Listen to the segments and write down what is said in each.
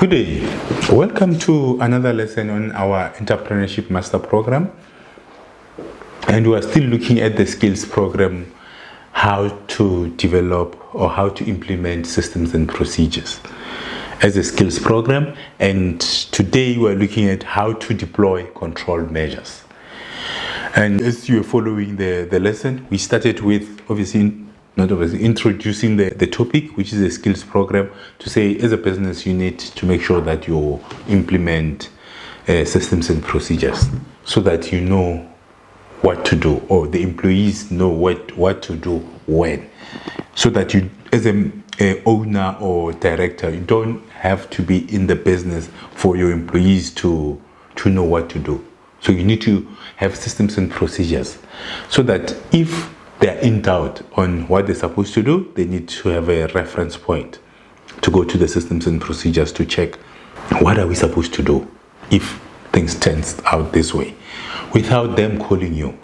Good day. Welcome to another lesson on our Entrepreneurship Master Program. And we are still looking at the skills program, how to develop or how to implement systems and procedures as a skills program. And today we are looking at how to deploy control measures. And as you are following the lesson, we started with introducing the topic, which is a skills program, to say as a business you need to make sure that you implement systems and procedures so that you know what to do, or the employees know what to do when, so that you as an owner or director, you don't have to be in the business for your employees to know what to do. So you need to have systems and procedures so that if they're in doubt on what they're supposed to do, they need to have a reference point to go to the systems and procedures to check what are we supposed to do if things turn out this way, without them calling you.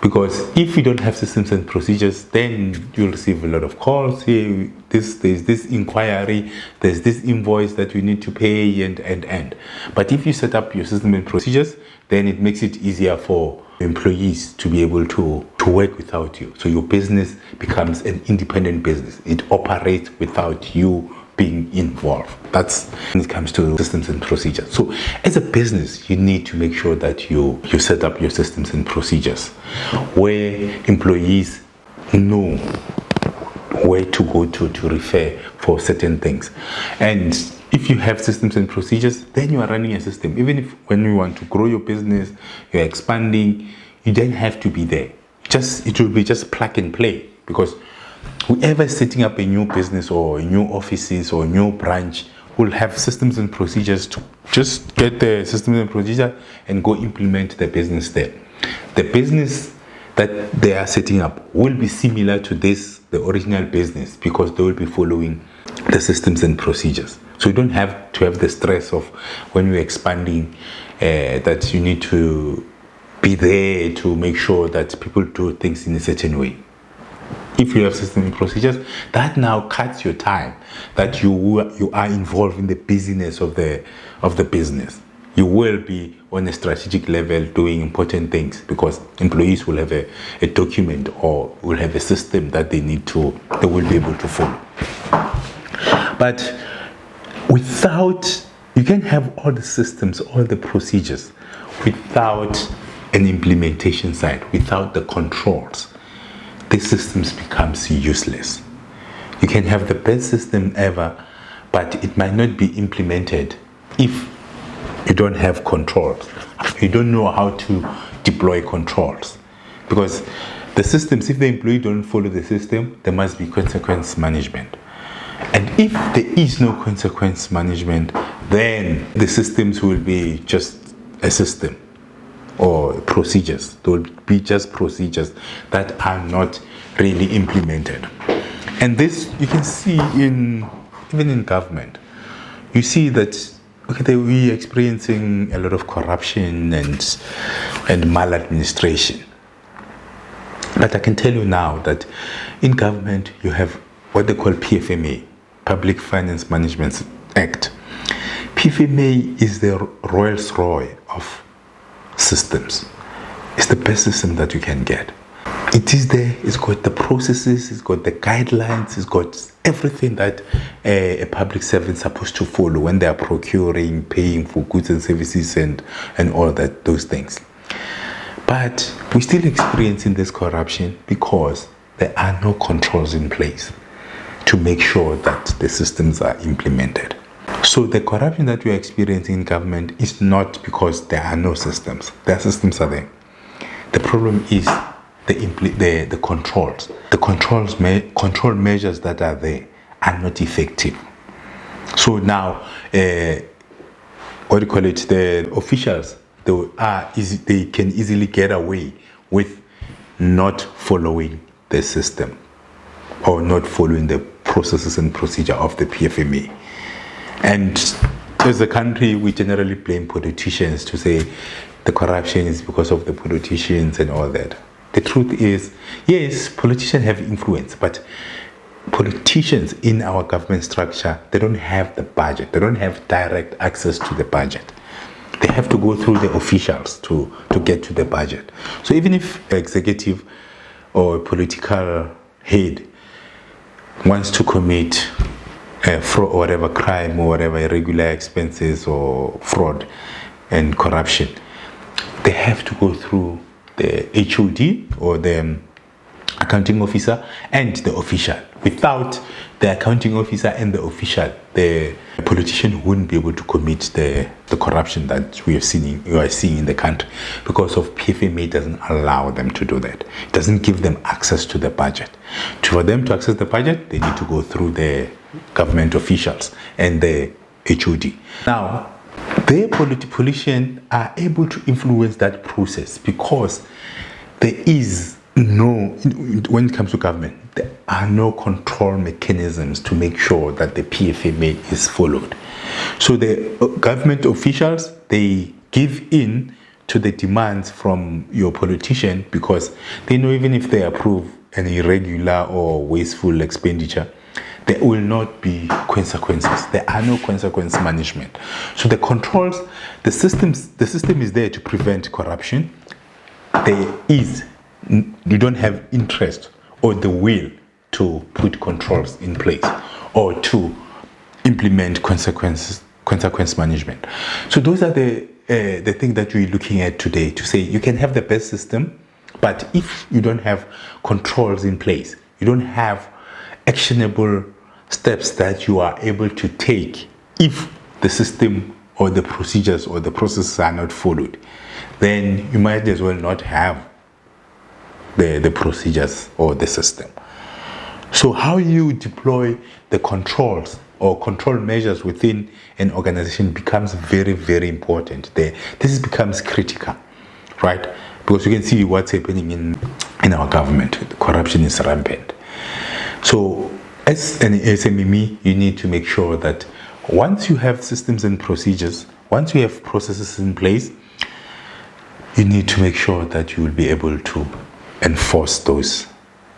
Because if you don't have systems and procedures, then you'll receive a lot of calls. Hey, there's this inquiry, there's this invoice that we need to pay, and. But if you set up your system and procedures, then it makes it easier for employees to be able to work without you. So your business becomes an independent business. It operates without you being involved. That's when it comes to systems and procedures. So as a business, you need to make sure that you set up your systems and procedures where employees know where to go to refer for certain things. And if you have systems and procedures, then you are running a system. Even if when you want to grow your business, you're expanding, you don't have to be there. It will be just plug and play, because whoever is setting up a new business or a new offices or a new branch will have systems and procedures to just get the systems and procedure and go implement the business there. The business that they are setting up will be similar to the original business, because they will be following the systems and procedures. So you don't have to have the stress of when you're expanding that you need to be there to make sure that people do things in a certain way. If you have systems and procedures, that now cuts your time that you are involved in the business of the business. You will be on a strategic level doing important things, because employees will have a document or will have a system that they will be able to follow. But you can have all the systems, all the procedures, without an implementation side, without the controls. These systems becomes useless. You can have the best system ever, but it might not be implemented if you don't have controls. You don't know how to deploy controls. Because the systems, if the employee don't follow the system, there must be consequence management. And if there is no consequence management, then the systems will be just a system or procedures. There will be just procedures that are not really implemented. And this you can see even in government. You see that we are experiencing a lot of corruption and maladministration. But I can tell you now that in government you have what they call PFMA, Public Finance Management Act. PFMA is the Rolls-Royce of systems. It's the best system that you can get. It is there, it's got the processes, it's got the guidelines, it's got everything that a public servant is supposed to follow when they are procuring, paying for goods and services and all those things. But we're still experiencing this corruption because there are no controls in place to make sure that the systems are implemented. So the corruption that we are experiencing in government is not because there are no systems. Their systems are there. The problem is the controls. The control measures that are there are not effective. So now, the officials, they can easily get away with not following the system or not following the processes and procedure of the PFMA. And as a country, we generally blame politicians to say the corruption is because of the politicians and all that. The truth is, yes, politicians have influence, but politicians in our government structure, they don't have the budget. They don't have direct access to the budget. They have to go through the officials to get to the budget. So even if an executive or a political head wants to commit fraud or whatever crime or whatever irregular expenses or fraud and corruption, they have to go through the HOD or the accounting officer and the official. Without the accounting officer and the official, the politician wouldn't be able to commit the corruption that we are seeing in the country, because of PFMA doesn't allow them to do that. It doesn't give them access to the budget. For them to access the budget, they need to go through the government officials and the HOD. Now, the politicians are able to influence that process, because there is no, when it comes to government, there are no control mechanisms to make sure that the PFMA is followed. So the government officials, they give in to the demands from your politician, because they know even if they approve an irregular or wasteful expenditure, there will not be consequences. There are no consequence management. So the controls, the system is there to prevent corruption. You don't have interest or the will to put controls in place or to implement consequence management. So those are the things that we're looking at today, to say you can have the best system, but if you don't have controls in place, you don't have actionable steps that you are able to take if the system or the procedures or the processes are not followed, then you might as well not have the procedures or the system. So how you deploy the controls or control measures within an organization becomes very, very important. This becomes critical, right? Because you can see what's happening in our government. Corruption is rampant. So as an SMME, you need to make sure that once you have systems and procedures, once you have processes in place, you need to make sure that you will be able to enforce those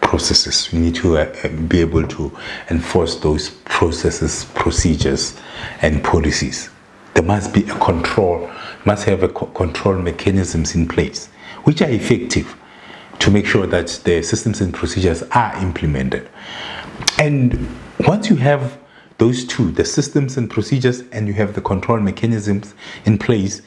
processes. You need to be able to enforce those processes, procedures, and policies. There must be a control, must have a control mechanisms in place, which are effective to make sure that the systems and procedures are implemented. And once you have those two, the systems and procedures, and you have the control mechanisms in place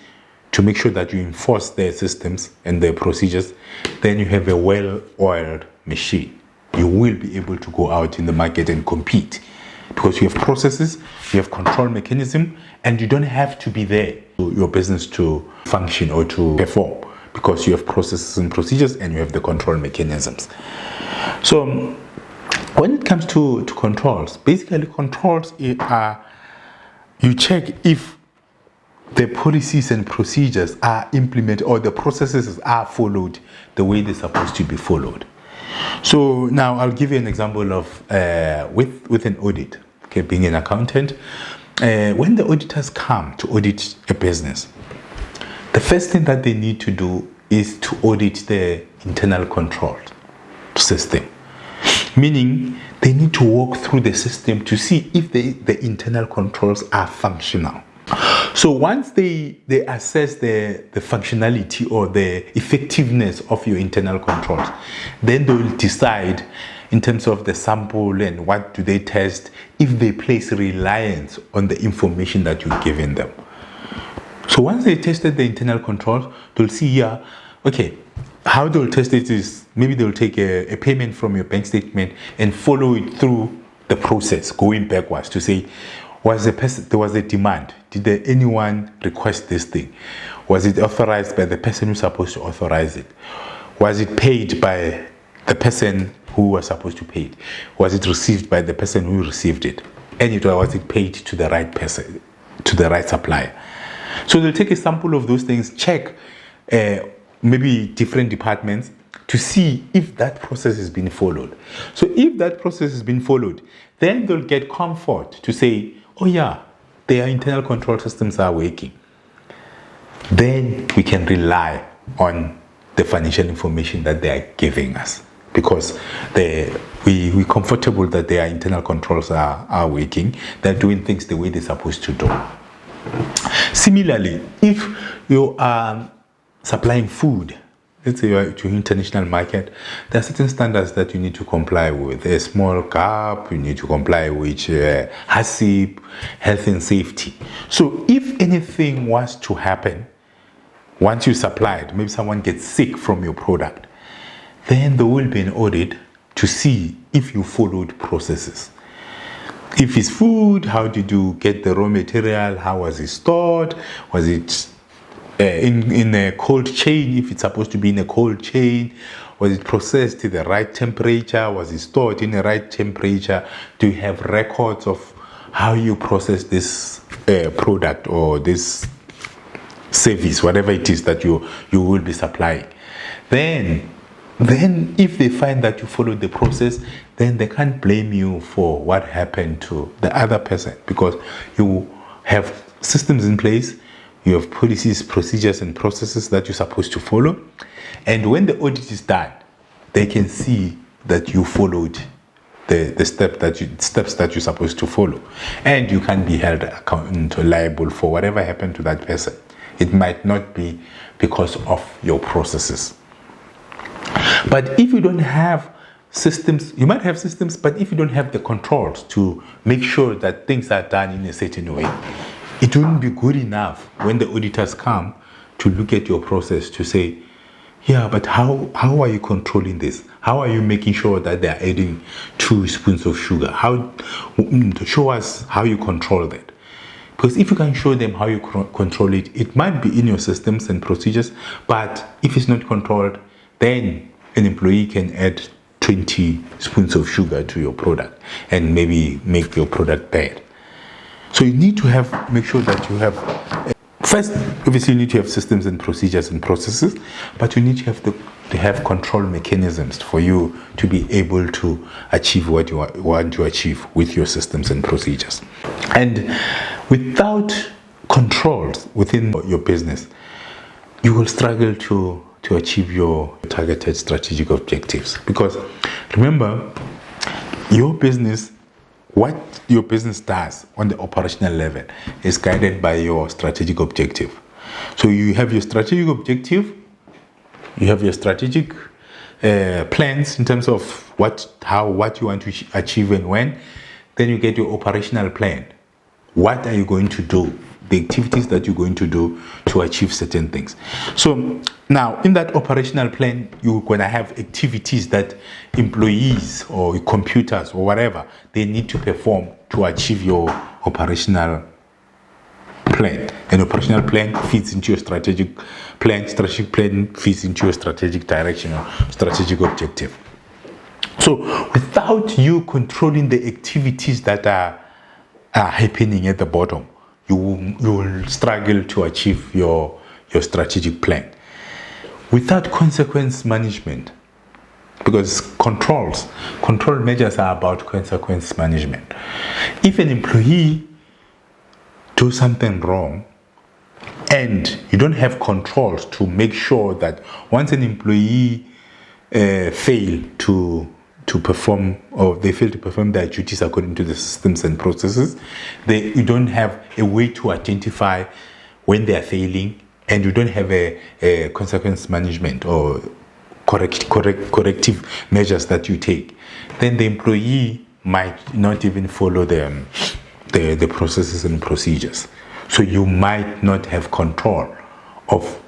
to make sure that you enforce their systems and their procedures, then you have a well-oiled machine. You will be able to go out in the market and compete, because you have processes, you have control mechanism, and you don't have to be there for your business to function or to perform, because you have processes and procedures and you have the control mechanisms. So when it comes to controls, basically controls are, you check if the policies and procedures are implemented or the processes are followed the way they're supposed to be followed. So now I'll give you an example of with an audit. Okay, being an accountant, when the auditors come to audit a business, the first thing that they need to do is to audit the internal control system. Meaning they need to walk through the system to see if the internal controls are functional. So once they assess the functionality or the effectiveness of your internal controls, then they will decide in terms of the sample and what do they test, if they place reliance on the information that you've given them. So once they tested the internal controls, they'll see okay, how they'll test it is maybe they'll take a payment from your bank statement and follow it through the process, going backwards to say, there was a demand. Did anyone request this thing? Was it authorized by the person who's supposed to authorize it? Was it paid by the person who was supposed to pay it? Was it received by the person who received it? And was it paid to the right person, to the right supplier? So they'll take a sample of those things, check maybe different departments to see if that process has been followed. So if that process has been followed, then they'll get comfort to say, oh yeah, their internal control systems are working. Then we can rely on the financial information that they are giving us, because the we're comfortable that their internal controls are working, they're doing things the way they're supposed to do. Similarly, if you are supplying food, let's say you're to international market, there are certain standards that you need to comply with. A small cup, you need to comply with HACCP, health and safety. So if anything was to happen, once you supplied, maybe someone gets sick from your product, then there will be an audit to see if you followed processes. If it's food, how did you get the raw material? How was it stored? Was it in a cold chain, if it's supposed to be in a cold chain? Was it processed to the right temperature? Was it stored in the right temperature? Do you have records of how you process this product or this service, whatever it is that you will be supplying? Then if they find that you followed the process, then they can't blame you for what happened to the other person, because you have systems in place, you have policies, procedures, and processes that you're supposed to follow. And when the audit is done, they can see that you followed the steps that you're supposed to follow. And you can be held accountable, liable for whatever happened to that person. It might not be because of your processes. But if you don't have systems, you might have systems, but if you don't have the controls to make sure that things are done in a certain way, it wouldn't be good enough when the auditors come to look at your process to say, yeah, but how are you controlling this? How are you making sure that they're adding 2 spoons of sugar? Show us how you control that. Because if you can show them how you control it, it might be in your systems and procedures, but if it's not controlled, then an employee can add 20 spoons of sugar to your product and maybe make your product bad. So you need to make sure that you have, first, obviously you need to have systems and procedures and processes, but you need to have control mechanisms for you to be able to achieve what you want to achieve with your systems and procedures. And without controls within your business, you will struggle to achieve your targeted strategic objectives. Because remember, what your business does on the operational level is guided by your strategic objective. So you have your strategic objective, you have your strategic plans in terms of what you want to achieve and when. Then you get your operational plan. What are you going to do? The activities that you're going to do to achieve certain things. So now in that operational plan, you're going to have activities that employees or computers or whatever, they need to perform to achieve your operational plan. An operational plan fits into your strategic plan fits into your strategic direction or strategic objective. So without you controlling the activities that are happening at the bottom, you will struggle to achieve your strategic plan. Without consequence management, because control measures are about consequence management. If an employee does something wrong and you don't have controls to make sure that once an employee fail to perform, or they fail to perform their duties according to the systems and processes, you don't have a way to identify when they are failing, and you don't have a consequence management or corrective measures that you take, then the employee might not even follow the processes and procedures. So you might not have control of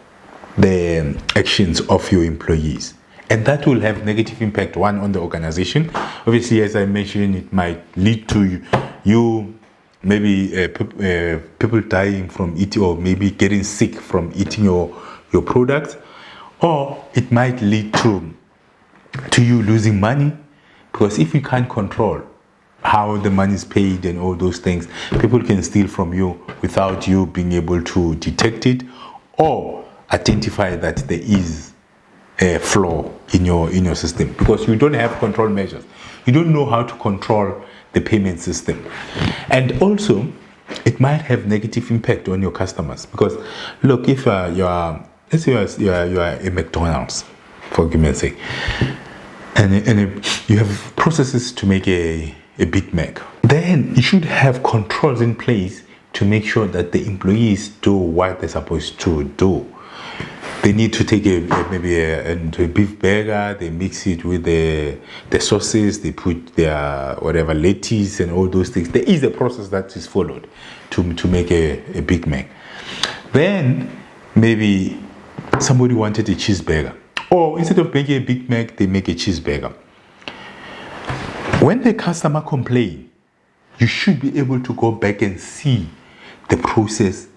the actions of your employees. And that will have negative impact, one, on the organization. Obviously, as I mentioned, it might lead to you maybe people dying from eating, or maybe getting sick from eating your product. Or it might lead to you losing money, because if you can't control how the money is paid and all those things, people can steal from you without you being able to detect it or identify that there is a flaw in your system, because you don't have control measures. You don't know how to control the payment system. And also, it might have negative impact on your customers, because look, if let's say you are a McDonald's, for argument's sake, you have processes to make a Big Mac. Then you should have controls in place to make sure that the employees do what they're supposed to do. They need to take maybe a beef burger, they mix it with the sauces, they put their whatever lettuce and all those things. There is a process that is followed to make a Big Mac. Then maybe somebody wanted a cheeseburger, or instead of making a Big Mac, they make a cheeseburger. When the customer complains, you should be able to go back and see the process,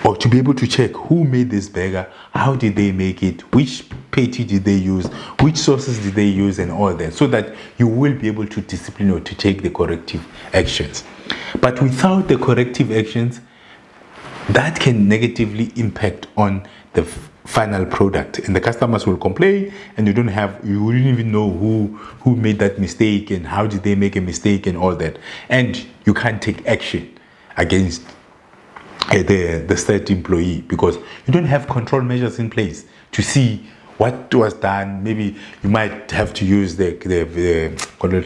or to be able to check who made this burger, how did they make it, which patty did they use, which sauces did they use, and all that, so that you will be able to discipline or to take the corrective actions. But without the corrective actions, that can negatively impact on the final product, and the customers will complain, and you wouldn't even know who made that mistake and how did they make a mistake and all that, and you can't take action against the third employee because you don't have control measures in place to see what was done. Maybe you might have to use the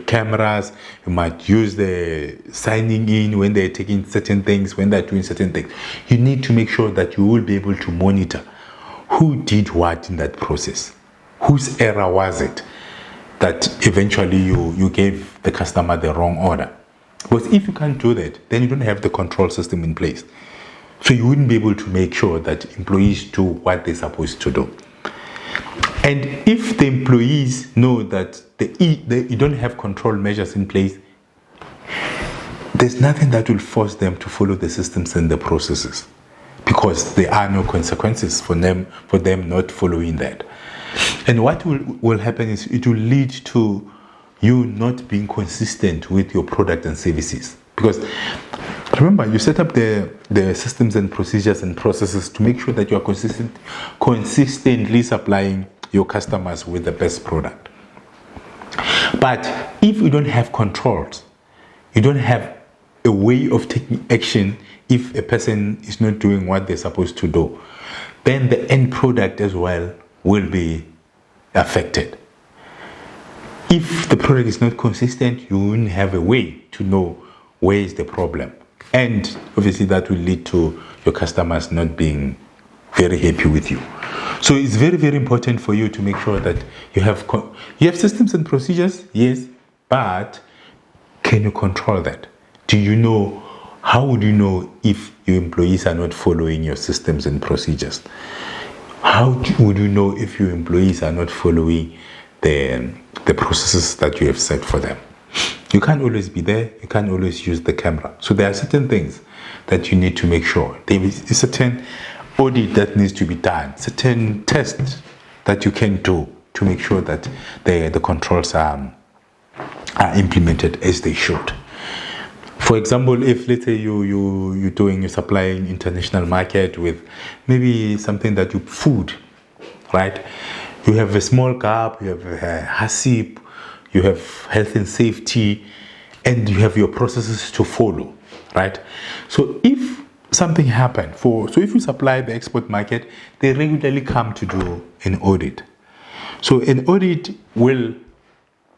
cameras, you might use the signing in when they're taking certain things, when they're doing certain things. You need to make sure that you will be able to monitor who did what in that process, whose error was it that eventually you gave the customer the wrong order. Because if you can't do that, then you don't have the control system in place. So you wouldn't be able to make sure that employees do what they're supposed to do. And if the employees know that you don't have control measures in place, there's nothing that will force them to follow the systems and the processes, because there are no consequences for them not following that. And what will happen is it will lead to you not being consistent with your product and services. Because remember, you set up the systems and procedures and processes to make sure that you are consistently supplying your customers with the best product. But if you don't have controls, you don't have a way of taking action if a person is not doing what they're supposed to do, then the end product as well will be affected. If the product is not consistent, you won't have a way to know where is the problem. And obviously that will lead to your customers not being very happy with you. So it's very, very important for you to make sure that you have systems and procedures, yes, but can you control that? How would you know if your employees are not following your systems and procedures? How would you know if your employees are not following the processes that you have set for them? You can't always be there. You can't always use the camera. So there are certain things that you need to make sure. There is a certain audit that needs to be done, certain tests that you can do to make sure that the controls are implemented as they should. For example, if let's say you're supplying international market with maybe something that food, right? You have a small gap, you have a HACCP, you have health and safety, and you have your processes to follow, right? So if something happened if you supply the export market, they regularly come to do an audit. So an audit will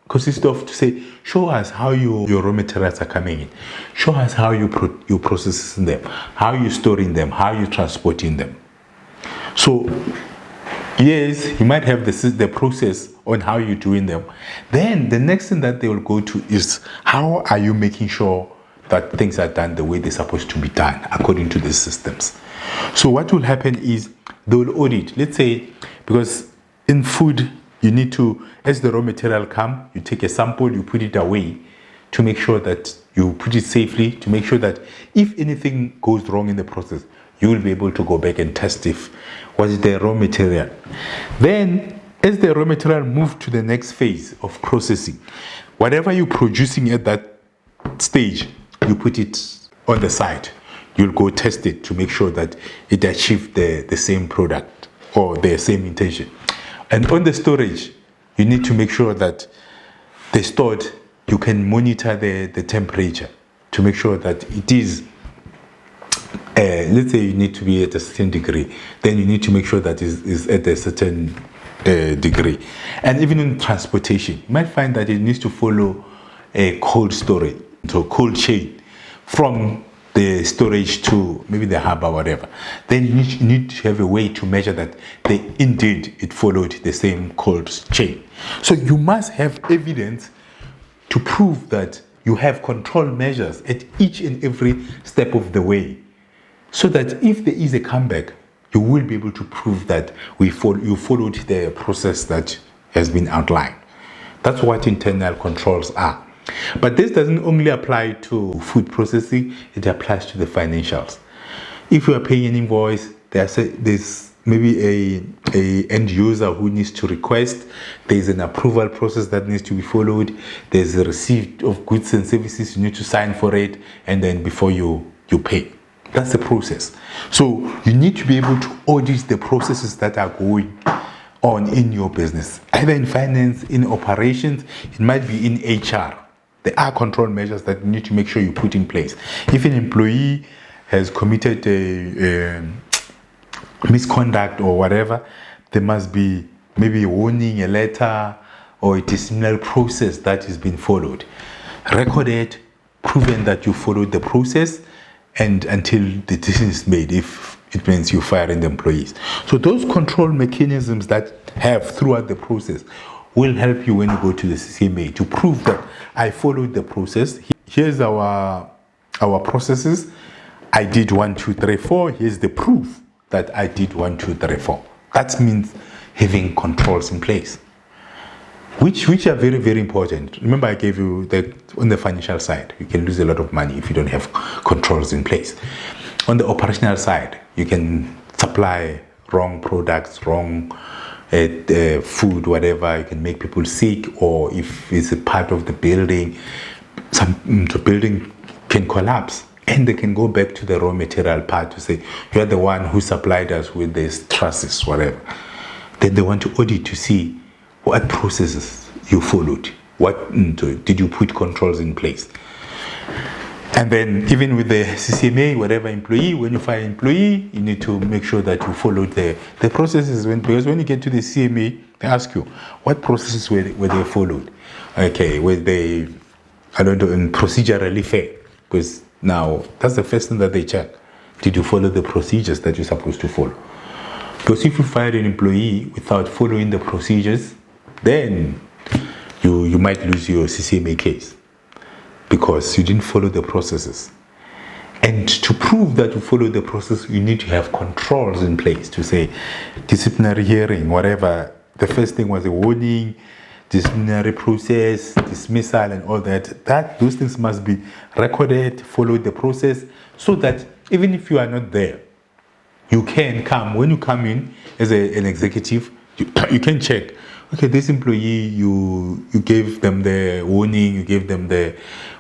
consist of to say, show us how your raw materials are coming in, show us how you're processing them, how you're storing them, how you're transporting them. So yes, you might have the process on how you're doing them. Then the next thing that they will go to is how are you making sure that things are done the way they're supposed to be done according to these systems. So what will happen is they will audit. Let's say, because in food, you need to, as the raw material come, you take a sample, you put it away to make sure that you put it safely, to make sure that if anything goes wrong in the process, you will be able to go back and test if was the raw material. Then, as the raw material moves to the next phase of processing, whatever you're producing at that stage, you put it on the side. You'll go test it to make sure that it achieved the same product or the same intention. And on the storage, you need to make sure that the stored, you can monitor the temperature to make sure that it is, let's say you need to be at a certain degree, then you need to make sure that is at a certain degree. And even in transportation, you might find that it needs to follow a cold storage, so cold chain from the storage to maybe the hub or whatever. Then you need to have a way to measure that indeed it followed the same cold chain. So you must have evidence to prove that you have control measures at each and every step of the way, so that if there is a comeback, you will be able to prove that you followed the process that has been outlined. That's what internal controls are. But this doesn't only apply to food processing, it applies to the financials. If you are paying an invoice, there's maybe a end user who needs to request, there's an approval process that needs to be followed, there's a receipt of goods and services, you need to sign for it, and then before you pay. That's the process. So you need to be able to audit the processes that are going on in your business, either in finance, in operations, it might be in HR. There are control measures that you need to make sure you put in place. If an employee has committed a misconduct or whatever, there must be maybe a warning, a letter, or a disciplinary process that is being followed. Recorded, proven that you followed the process, and until the decision is made, if it means you firing the employees. So those control mechanisms that have throughout the process will help you when you go to the CCMA to prove that I followed the process. Here's our processes. I did 1, 2, 3, 4. Here's the proof that I did 1, 2, 3, 4. That means having controls in place, which are very, very important. Remember, I gave you that on the financial side, you can lose a lot of money if you don't have controls in place. On the operational side, you can supply wrong products, wrong food, whatever. You can make people sick, or if it's a part of the building, the building can collapse, and they can go back to the raw material part to say, you're the one who supplied us with these trusses, whatever. Then they want to audit to see what processes you followed. What did you put controls in place? And then even with the CCMA, whatever employee, when you fire an employee, you need to make sure that you followed the processes. Because when you get to the CMA, they ask you, what processes were they followed? Okay, were they, procedurally fair? Because now, that's the first thing that they check. Did you follow the procedures that you're supposed to follow? Because if you fire an employee without following the procedures, then you might lose your CCMA case, because you didn't follow the processes. And to prove that you follow the process, you need to have controls in place to say, disciplinary hearing, whatever. The first thing was a warning, disciplinary process, dismissal, and all that. Those things must be recorded, follow the process, so that even if you are not there, you can come. When you come in as an executive, you can check. Okay, this employee, you gave them the warning, you gave them the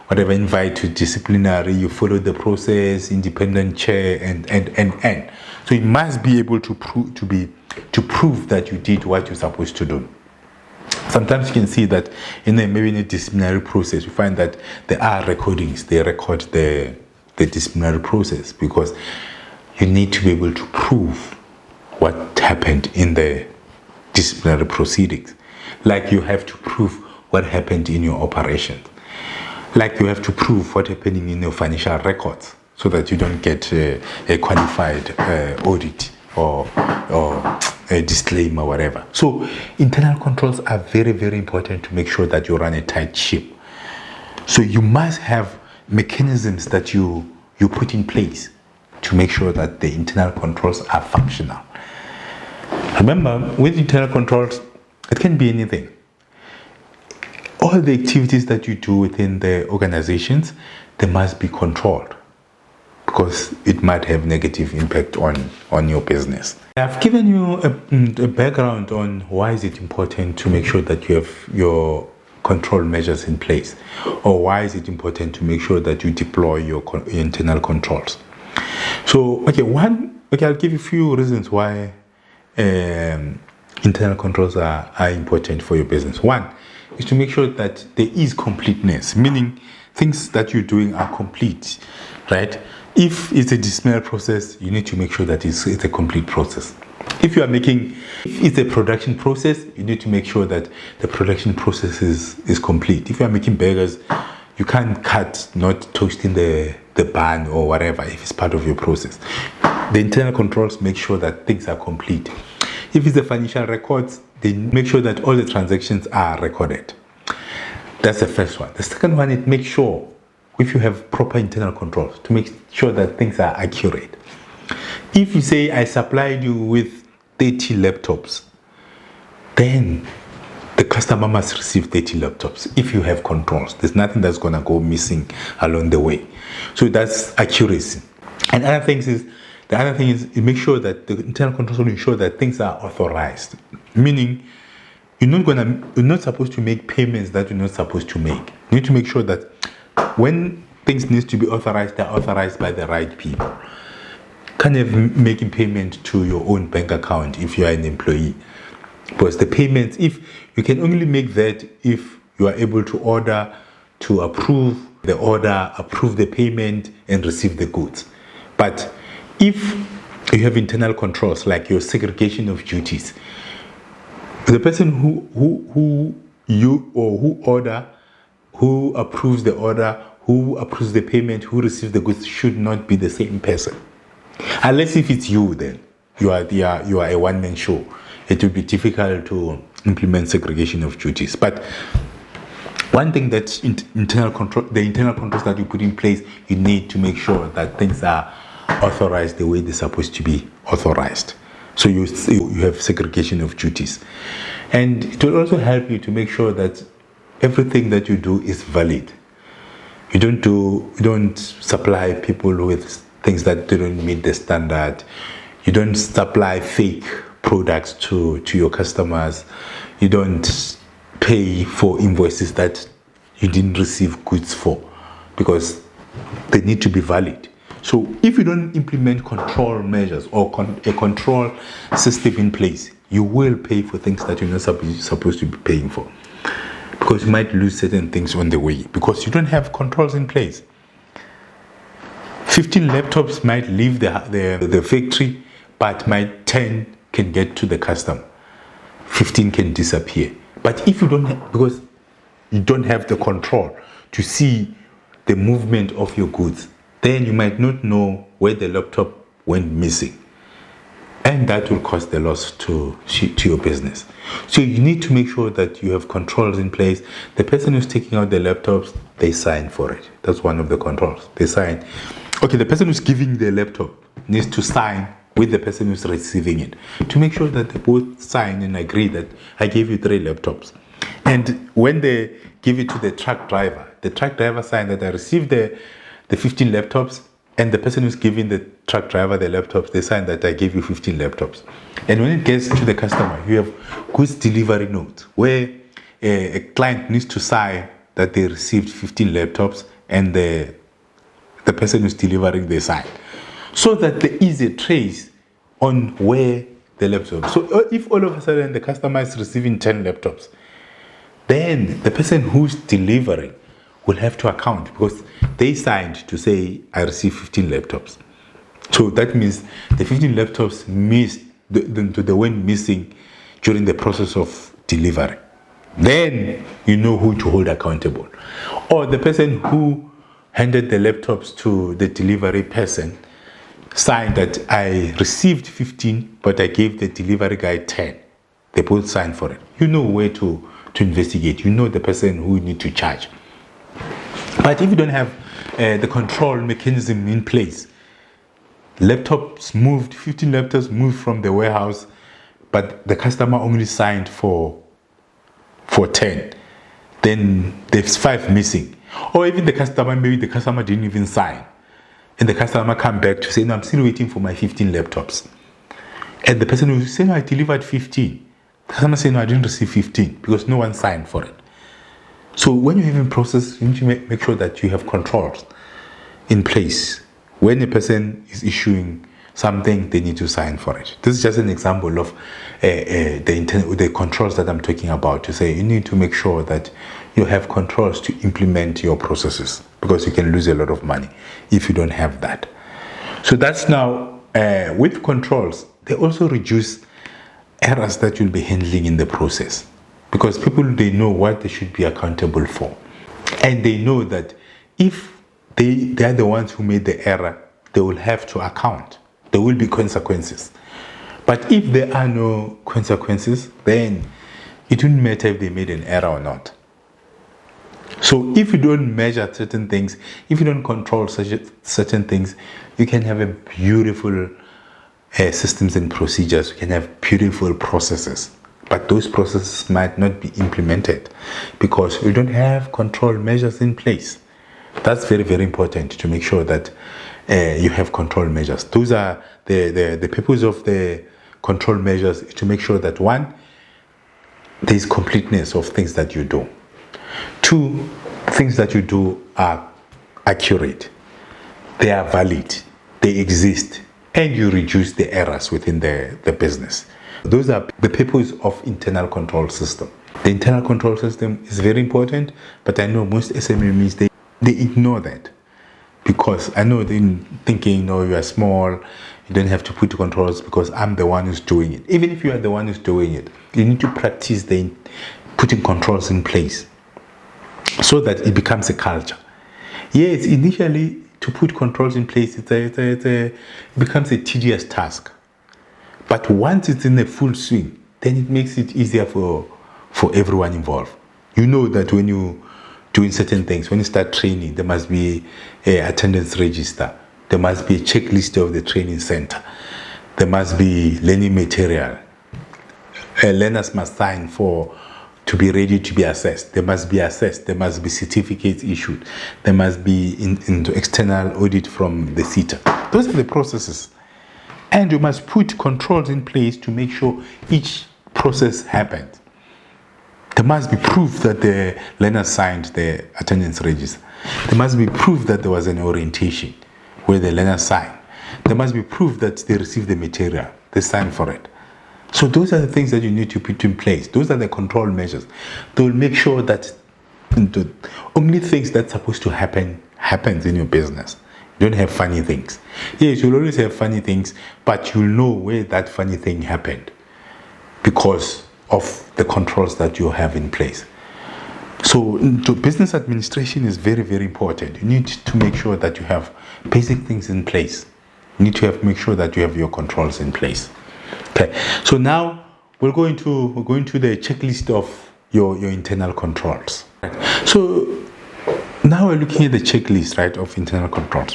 whatever invite to disciplinary, you followed the process, independent chair, and. So you must be able to prove that you did what you're supposed to do. Sometimes you can see that maybe in a disciplinary process, you find that there are recordings. They record the disciplinary process, because you need to be able to prove what happened in the disciplinary proceedings. Like you have to prove what happened in your operations. Like you have to prove what happened in your financial records, so that you don't get a qualified audit or a disclaimer, whatever. So internal controls are very, very important to make sure that you run a tight ship. So you must have mechanisms that you put in place to make sure that the internal controls are functional. Remember, with internal controls, it can be anything. All the activities that you do within the organizations, they must be controlled, because it might have negative impact on your business. I've given you a background on why is it important to make sure that you have your control measures in place, or why is it important to make sure that you deploy your internal controls. So, I'll give you a few reasons why internal controls are important for your business. One is to make sure that there is completeness, meaning things that you're doing are complete, right? If it's a disciplinary process, you need to make sure that it's a complete process. If it's a production process, you need to make sure that the production process is complete. If you are making burgers, you can't cut not toasting the bun or whatever if it's part of your process. The internal controls make sure that things are complete. If it's the financial records, they make sure that all the transactions are recorded. That's the first one. The second one is make sure, if you have proper internal controls, to make sure that things are accurate. If you say, I supplied you with 30 laptops, then the customer must receive 30 laptops. If you have controls, there's nothing that's going to go missing along the way. So that's accuracy. And the other thing is you make sure that the internal controls will ensure that things are authorized. Meaning, you're not supposed to make payments that you're not supposed to make. You need to make sure that when things need to be authorized, they're authorized by the right people. Can't have making payment to your own bank account if you are an employee. Because the payments, if you can only make that if you are able to order, to approve the order, approve the payment, and receive the goods. But if you have internal controls like your segregation of duties, the person who approves the order, who approves the payment, who receives the goods should not be the same person. Unless if it's you, then you are a one-man show. It will be difficult to implement segregation of duties. But one thing that the internal controls that you put in place, you need to make sure that things are authorized the way they're supposed to be authorized. So you have segregation of duties. And it will also help you to make sure that everything that you do is valid. You don't supply people with things that don't meet the standard. You don't supply fake products to your customers. You don't pay for invoices that you didn't receive goods for, because they need to be valid. So if you don't implement control measures or a control system in place, you will pay for things that you're not supposed to be paying for, because you might lose certain things on the way because you don't have controls in place. 15 laptops might leave the factory, but 10 can get to the customer. 15 can disappear. But if you because you don't have the control to see the movement of your goods, then you might not know where the laptop went missing. And that will cause the loss to your business. So you need to make sure that you have controls in place. The person who's taking out the laptops, they sign for it. That's one of the controls. They sign. Okay, the person who's giving the laptop needs to sign with the person who's receiving it to make sure that they both sign and agree that I gave you 3 laptops. And when they give it to the truck driver signed that I received the 15 laptops, and the person who's giving the truck driver the laptops, they sign that I gave you 15 laptops. And when it gets to the customer, you have goods delivery notes where a client needs to sign that they received 15 laptops, and the person who's delivering they sign, so that there is a trace on where the laptops. So if all of a sudden the customer is receiving 10 laptops, then the person who's delivering will have to account, because they signed to say I received 15 laptops. So that means the 15 laptops missed, the went missing during the process of delivery. Then you know who to hold accountable. Or the person who handed the laptops to the delivery person signed that I received 15, but I gave the delivery guy 10. They both signed for it. You know where to investigate. You know the person who you need to charge. But if you don't have the control mechanism in place, 15 laptops moved from the warehouse, but the customer only signed for 10, then there's 5 missing. Or even maybe the customer didn't even sign, and the customer come back to say, no, I'm still waiting for my 15 laptops. And the person who say, no, I delivered 15. The customer say, no, I didn't receive 15 because no one signed for it. So when you have in process, you need to make sure that you have controls in place. When a person is issuing something, they need to sign for it. This is just an example of the controls that I'm talking about, to say you need to make sure that you have controls to implement your processes, because you can lose a lot of money if you don't have that. So that's now, with controls, they also reduce errors that you'll be handling in the process, because people, they know what they should be accountable for, and they know that if they're the ones who made the error, they will have to account. There will be consequences. But if there are no consequences, then it wouldn't matter if they made an error or not. So if you don't measure certain things, if you don't control certain things, you can have a beautiful systems and procedures. You can have beautiful processes, but those processes might not be implemented because you don't have control measures in place. That's very, very important to make sure that you have control measures. Those are the purpose of the control measures, to make sure that, one, there is completeness of things that you do. Two, things that you do are accurate, they are valid, they exist, and you reduce the errors within the business. Those are the purpose of internal control system. The internal control system is very important, but I know most SMEs, they ignore that, because I know they're thinking, no, you are small, you don't have to put controls because I'm the one who's doing it. Even if you are the one who's doing it, you need to practice putting controls in place so that it becomes a culture. Yes, initially to put controls in place, it becomes a tedious task. But once it's in a full swing, then it makes it easier for everyone involved. You know that when you doing certain things, when you start training, there must be an attendance register. There must be a checklist of the training center. There must be learning material. Learners must sign to be ready to be assessed. They must be assessed. There must be certificates issued. There must be into external audit from the CETA. Those are the processes. And you must put controls in place to make sure each process happens. There must be proof that the learner signed the attendance register. There must be proof that there was an orientation where the learner signed. There must be proof that they received the material, they signed for it. So those are the things that you need to put in place. Those are the control measures. They will make sure that the only things that's supposed to happen happens in your business. You don't have funny things. Yes, you'll always have funny things, but you'll know where that funny thing happened because of the controls that you have in place. So business administration is very, very important. You need to make sure that you have basic things in place. You need to make sure that you have your controls in place. Okay. So now we're going to the checklist of your internal controls. Right. So now we're looking at the checklist, right, of internal controls.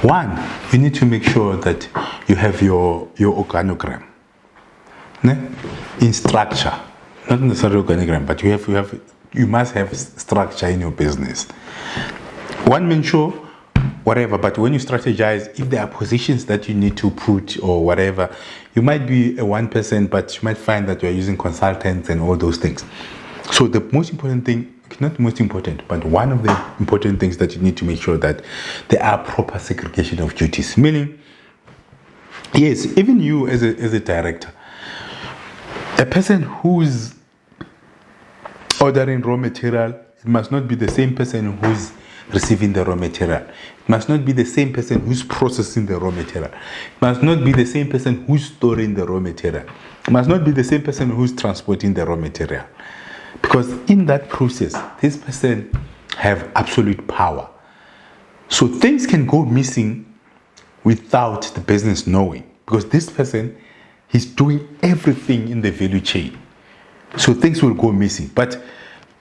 One, you need to make sure that you have your organogram. In structure, not necessarily organogram, but you must have structure in your business. One man show, whatever, but when you strategize, if there are positions that you need to put or whatever, you might be a 1%, but you might find that you're using consultants and all those things. So the most important thing, not most important, but one of the important things that you need to make sure that there are proper segregation of duties. Meaning, yes, even you as a director, a person who's ordering raw material, it must not be the same person who's receiving the raw material. It must not be the same person who's processing the raw material. It must not be the same person who's storing the raw material. It must not be the same person who's transporting the raw material. Because in that process, this person have absolute power. So things can go missing without the business knowing. Because this person, he's doing everything in the value chain. So things will go missing. But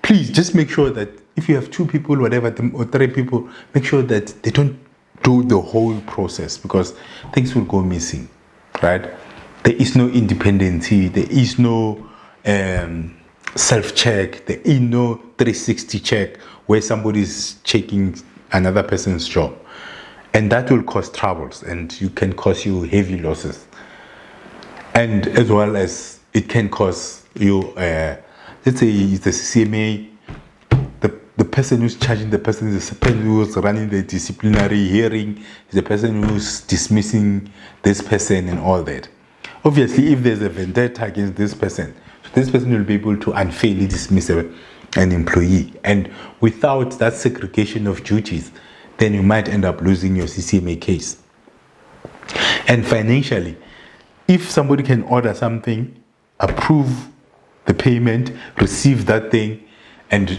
please just make sure that if you have 2 people, whatever, or 3 people, make sure that they don't do the whole process because things will go missing, right? There is no independency. There is no self-check. There is no 360 check where somebody is checking another person's job. And that will cause troubles and you can cause you heavy losses. And as well as it can cause you, let's say it's a CMA, the person who's charging the person is the person who's running the disciplinary hearing, is the person who's dismissing this person and all that. Obviously, if there's a vendetta against this person will be able to unfairly dismiss an employee. And without that segregation of duties, then you might end up losing your CCMA case. And financially, if somebody can order something, approve the payment, receive that thing, and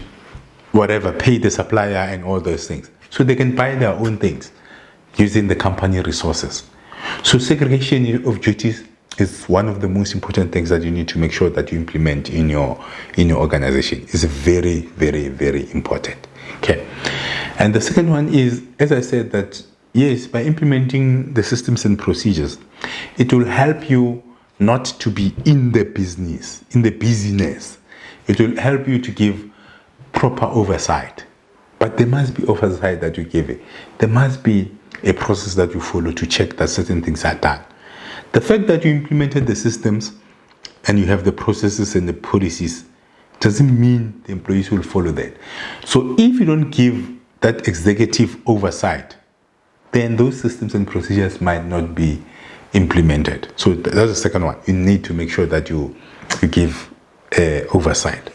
whatever, pay the supplier and all those things. So they can buy their own things using the company resources. So segregation of duties is one of the most important things that you need to make sure that you implement in your organization. It's very, very, very important. Okay. And the second one is, as I said, that yes, by implementing the systems and procedures, it will help you not to be in the business. It will help you to give proper oversight. But there must be oversight that you give it. There must be a process that you follow to check that certain things are done. The fact that you implemented the systems and you have the processes and the policies doesn't mean the employees will follow that. So if you don't give that executive oversight, then those systems and procedures might not be implemented. So that's the second one. You need to make sure that you give oversight.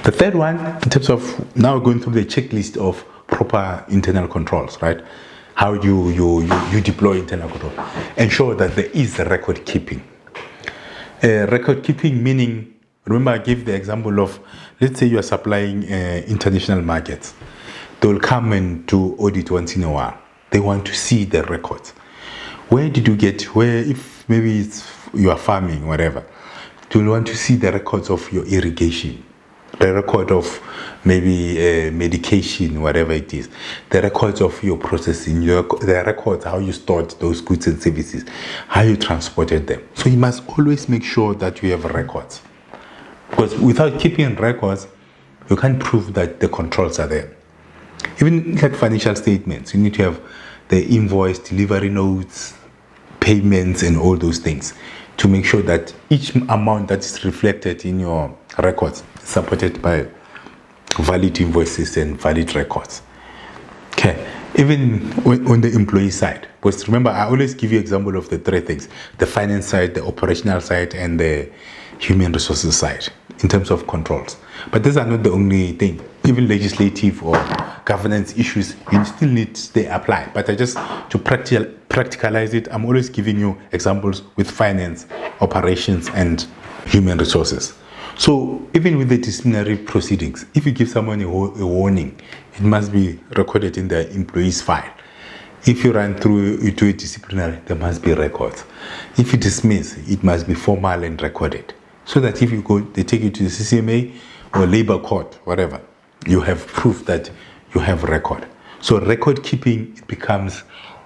The third one, in terms of now going through the checklist of proper internal controls, right? How you deploy internal control. Ensure that there is a record keeping. Record keeping meaning, remember I gave the example of, let's say you are supplying international markets. They will come and do audit once in a while. They want to see the records. Where did you get, if maybe it's you are farming, whatever, they will want to see the records of your irrigation, the record of maybe medication, whatever it is, the records of your processing, the records how you stored those goods and services, how you transported them. So you must always make sure that you have records, because without keeping records, you can't prove that the controls are there. Even like financial statements, you need to have the invoice, delivery notes, payments, and all those things to make sure that each amount that is reflected in your records is supported by valid invoices and valid records. Okay, even on the employee side, because remember I always give you example of the three things: the finance side, the operational side, and the human resources side in terms of controls. But these are not the only thing. Even legislative or governance issues, you still need they apply. But I just to practicalize it, I'm always giving you examples with finance, operations, and human resources. So even with the disciplinary proceedings, if you give someone a warning, it must be recorded in the employee's file. If you run through a disciplinary, there must be records. If you dismiss, it must be formal and recorded. So that if you go, they take you to the CCMA or labor court, whatever, you have proof that you have record. So record keeping becomes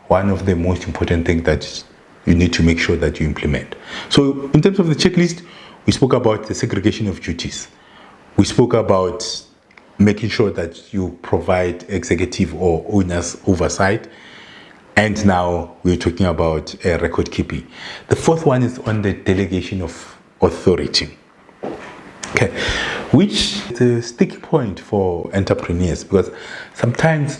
one of the most important things that you need to make sure that you implement. So in terms of the checklist, we spoke about the segregation of duties. We spoke about making sure that you provide executive or owners oversight. And now we're talking about record keeping. The fourth one is on the delegation of authority. Okay, which is a sticky point for entrepreneurs, because sometimes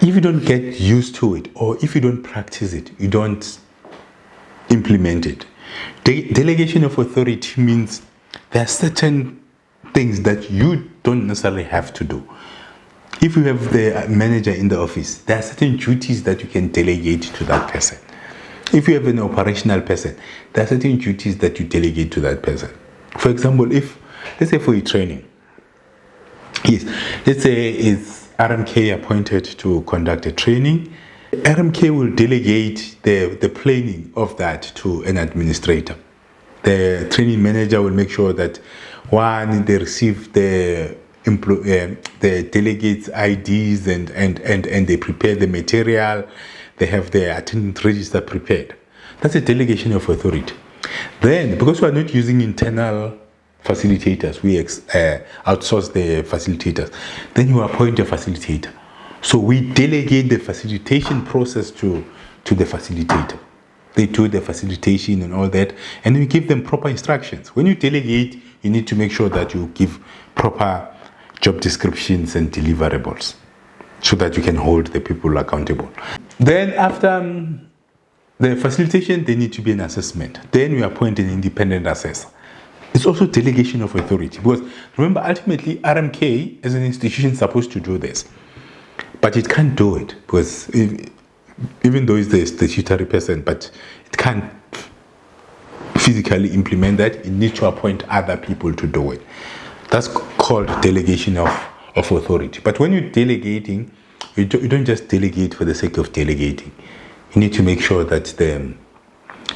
if you don't get used to it or if you don't practice it, you don't implement it. Delegation of authority means there are certain things that you don't necessarily have to do. If you have the manager in the office, there are certain duties that you can delegate to that person. If you have an operational person, there are certain duties that you delegate to that person. For example, if, let's say for a training, yes, let's say it's RMK appointed to conduct a training, RMK will delegate the planning of that to an administrator. The training manager will make sure that one, they receive the delegates' IDs and they prepare the material, they have their attendance register prepared. That's a delegation of authority. Then, because we are not using internal facilitators, we outsource the facilitators, then you appoint a facilitator. So we delegate the facilitation process to the facilitator. They do the facilitation and all that, and we give them proper instructions. When you delegate, you need to make sure that you give proper job descriptions and deliverables so that you can hold the people accountable. Then after the facilitation, there need to be an assessment. Then we appoint an independent assessor. It's also delegation of authority, because remember, ultimately RMK as an institution is supposed to do this, but it can't do it because even though it's the statutory person, but it can't physically implement that. It needs to appoint other people to do it. That's called delegation of authority. But when you're delegating, you don't just delegate for the sake of delegating. You need to make sure that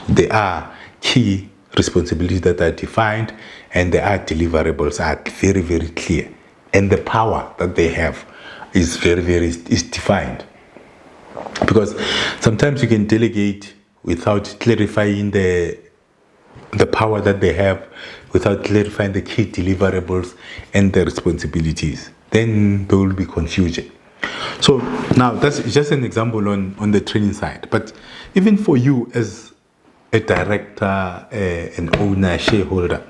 there are key responsibilities that are defined, and there are deliverables are very, very clear, and the power that they have is is defined. Because sometimes you can delegate without clarifying the power that they have, without clarifying the key deliverables and the responsibilities. Then there will be confusion. So now that's just an example on the training side. But even for you as a director, an owner, shareholder,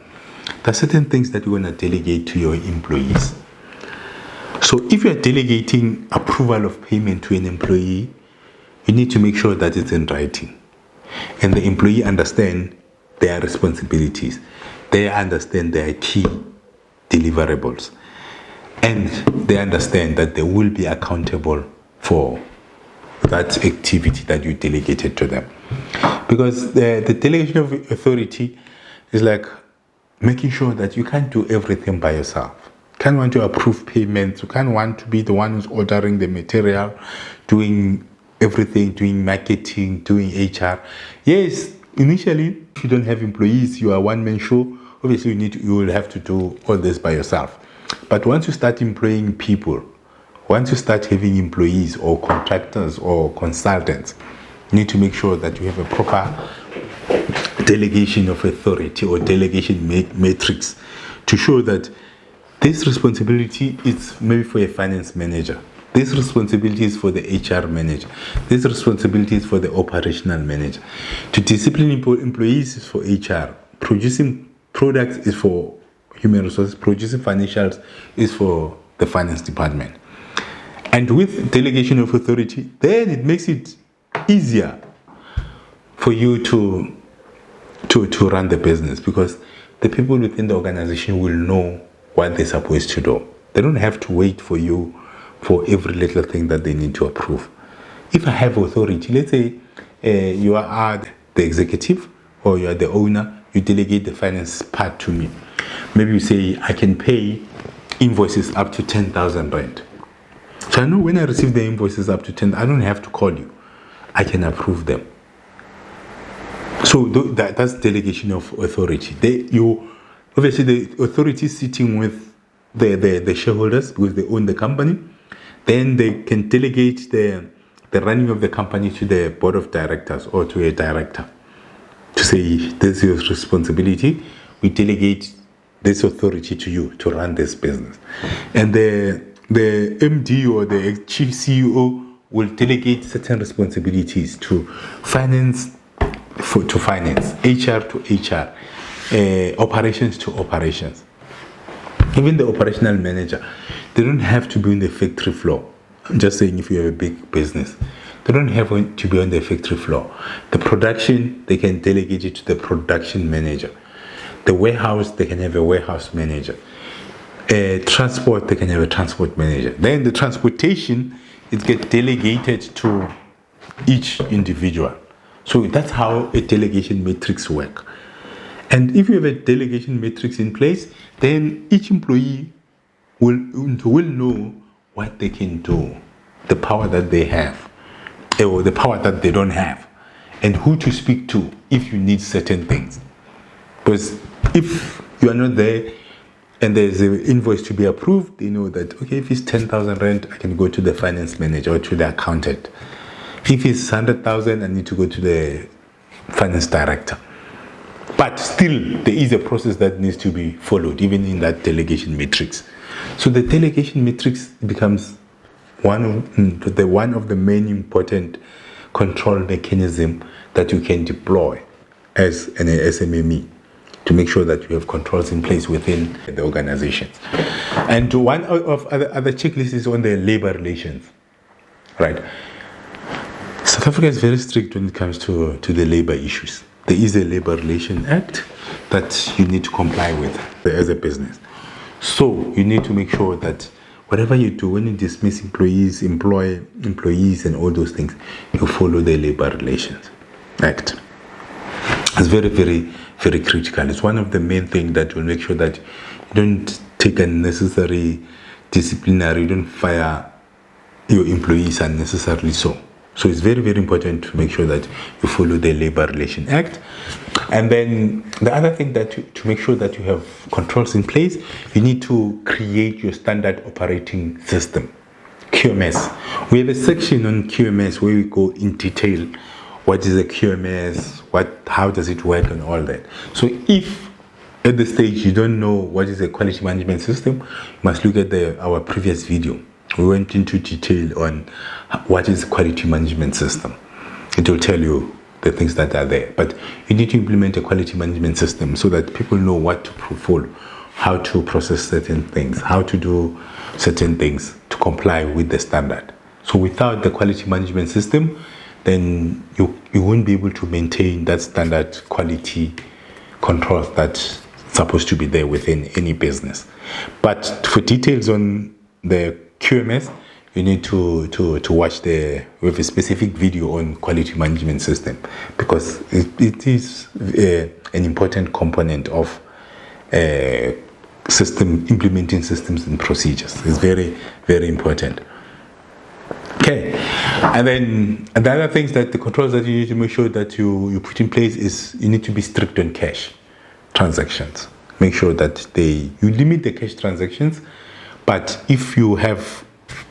there are certain things that you want to delegate to your employees. So if you are delegating approval of payment to an employee, you need to make sure that it's in writing, and the employee understand their responsibilities. They understand their key deliverables, and they understand that they will be accountable for that activity that you delegated to them. Because the delegation of authority is like making sure that you can't do everything by yourself. You can't want to approve payments. You can't want to be the one who's ordering the material, doing everything, doing marketing, doing HR. Yes, initially, if you don't have employees, you are one-man show. Obviously, you will have to do all this by yourself. But once you start employing people, once you start having employees or contractors or consultants, you need to make sure that you have a proper delegation of authority or delegation matrix to show that this responsibility is maybe for a finance manager. This responsibility is for the HR manager. This responsibility is for the operational manager. To discipline employees is for HR. Producing products is for human resources. Producing financials is for the finance department. And with delegation of authority, then it makes it easier for you to run the business, because the people within the organization will know what they're supposed to do. They don't have to wait for you for every little thing that they need to approve. If I have authority, let's say you are the executive or you are the owner, you delegate the finance part to me. Maybe you say I can pay invoices up to 10,000 rand. So I know when I receive the invoices up to 10, I don't have to call you. I can approve them. So that's delegation of authority. Obviously the authority is sitting with the shareholders, because they own the company. Then they can delegate the running of the company to the board of directors or to a director to say, this is your responsibility. We delegate this authority to you to run this business. And the MD or the chief CEO will delegate certain responsibilities to finance, HR to HR, operations to operations. Even the operational manager, they don't have to be on the factory floor. I'm just saying, if you have a big business, they don't have to be on the factory floor. The production, they can delegate it to the production manager. The warehouse, they can have a warehouse manager. Transport, they can have a transport manager. Then the transportation, it gets delegated to each individual. So that's how a delegation matrix works. And if you have a delegation matrix in place, then each employee will know what they can do, the power that they have, or the power that they don't have, and who to speak to if you need certain things. Because if you are not there and there's an invoice to be approved, they know that, okay, if it's 10,000 rand, I can go to the finance manager or to the accountant. If it's 100,000, I need to go to the finance director. But still, there is a process that needs to be followed, even in that delegation matrix. So the delegation matrix becomes one of the main important control mechanism that you can deploy as an SMME to make sure that you have controls in place within the organizations. And one of other checklists is on the labor relations, right? South Africa is very strict when it comes to the labor issues. There is a Labor Relations Act that you need to comply with as a business. So you need to make sure that whatever you do, when you dismiss employees, employ employees, and all those things, you follow the Labor Relations Act. It's very, very, very critical. It's one of the main things that will make sure that you don't take unnecessary disciplinary, you don't fire your employees unnecessarily so. So it's very, very important to make sure that you follow the Labor Relations Act. And then the other thing that to make sure that you have controls in place, you need to create your standard operating system, QMS. We have a section on QMS where we go in detail. What is a QMS? How does it work and all that? So if at this stage you don't know what is a quality management system, you must look at our previous video. We went into detail on what is quality management system. It will tell you the things that are there. But you need to implement a quality management system so that people know what to follow, how to process certain things, how to do certain things to comply with the standard. So without the quality management system, then you won't be able to maintain that standard quality controls that's supposed to be there within any business. But for details on the QMS, you need to watch we have a specific video on quality management system, because it is an important component of implementing systems and procedures. It's very, very important. Okay, and then the other things that the controls that you need to make sure that you put in place is you need to be strict on cash transactions. Make sure that you limit the cash transactions, but if you have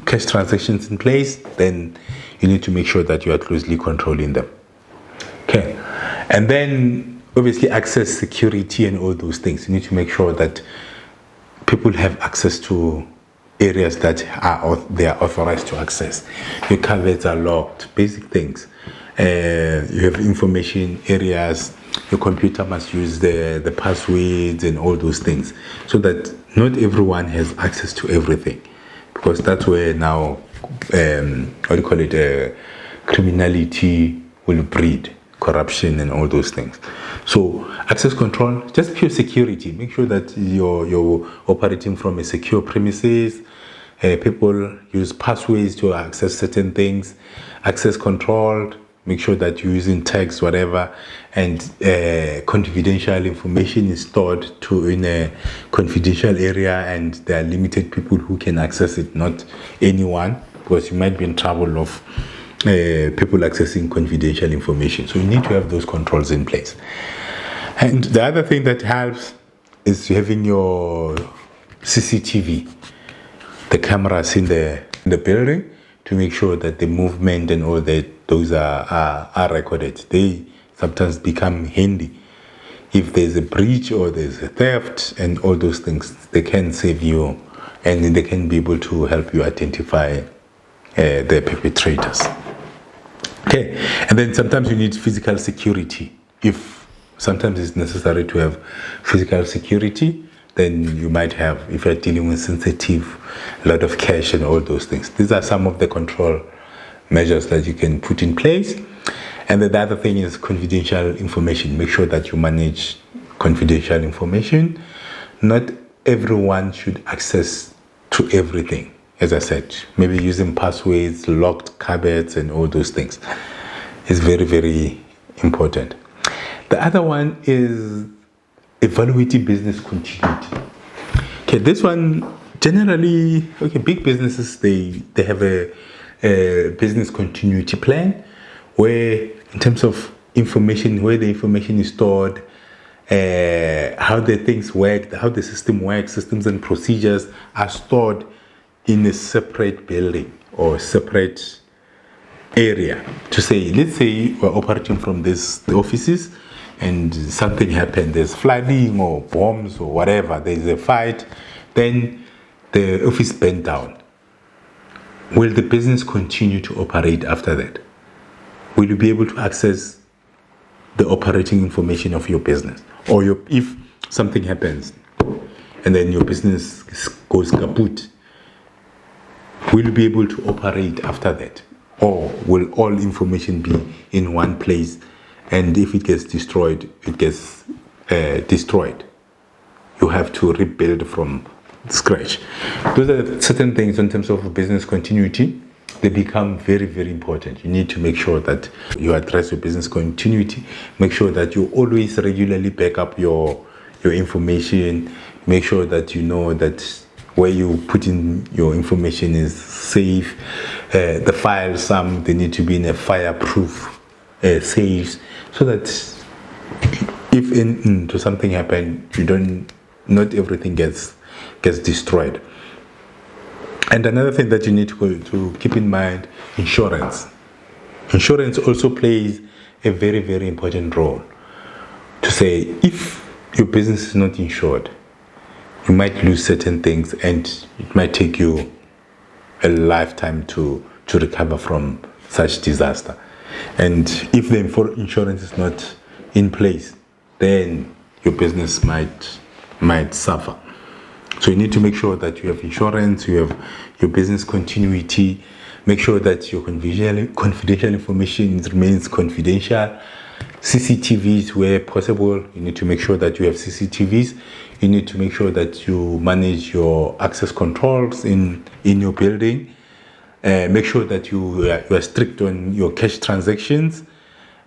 cash transactions in place, then you need to make sure that you are closely controlling them. Okay, and then obviously access, security, and all those things. You need to make sure that people have access to areas that they are authorized to access. Your cupboards are locked, basic things. You have information areas. Your computer must use the passwords and all those things, so that not everyone has access to everything, because that's where now criminality will breed, corruption and all those things. So access control, just pure security. Make sure that you're operating from a secure premises. People use passwords to access certain things. Access control, make sure that you're using tags, whatever, and confidential information is stored in a confidential area, and there are limited people who can access it, not anyone, because you might be in trouble of people accessing confidential information. So you need to have those controls in place. And the other thing that helps is having your CCTV, the cameras in the building, to make sure that the movement and all that, those are recorded. They sometimes become handy. If there's a breach or there's a theft and all those things, they can save you, and they can be able to help you identify the perpetrators. Okay, and then sometimes you need physical security. If sometimes it's necessary to have physical security, then you might have, if you're dealing with sensitive, a lot of cash and all those things. These are some of the control measures that you can put in place. And the other thing is confidential information. Make sure that you manage confidential information. Not everyone should access to everything. As I said, maybe using passwords, locked cupboards, and all those things is very, very important. The other one is evaluating business continuity. Okay, this one generally, big businesses, they have a business continuity plan, where in terms of information, where the information is stored, how the things work, how the system works, systems and procedures are stored in a separate building or separate area. To say, let's say we're operating from the offices, and something happened, there's flooding or bombs or whatever, there's a fight, then the office burned down. Will the business continue to operate after that? Will you be able to access the operating information of your business? Or if something happens and then your business goes kaput, will you be able to operate after that? Or will all information be in one place, and if it gets destroyed, it gets destroyed? You have to rebuild from scratch. Those are certain things in terms of business continuity. They become very, very important. You need to make sure that you address your business continuity. Make sure that you always regularly back up your information. Make sure that you know that where you put in your information is safe. The files, they need to be in a fireproof safe, so that if something happen, not everything gets destroyed. And another thing that you need to keep in mind, insurance. Insurance also plays a very, very important role. To say, if your business is not insured, you might lose certain things, and it might take you a lifetime to recover from such disaster. And if the insurance is not in place, then your business might suffer. So you need to make sure that you have insurance, you have your business continuity. Make sure that your confidential information remains confidential. CCTVs where possible. You need to make sure that you have CCTVs. You need to make sure that you manage your access controls in your building. Make sure that you are strict on your cash transactions.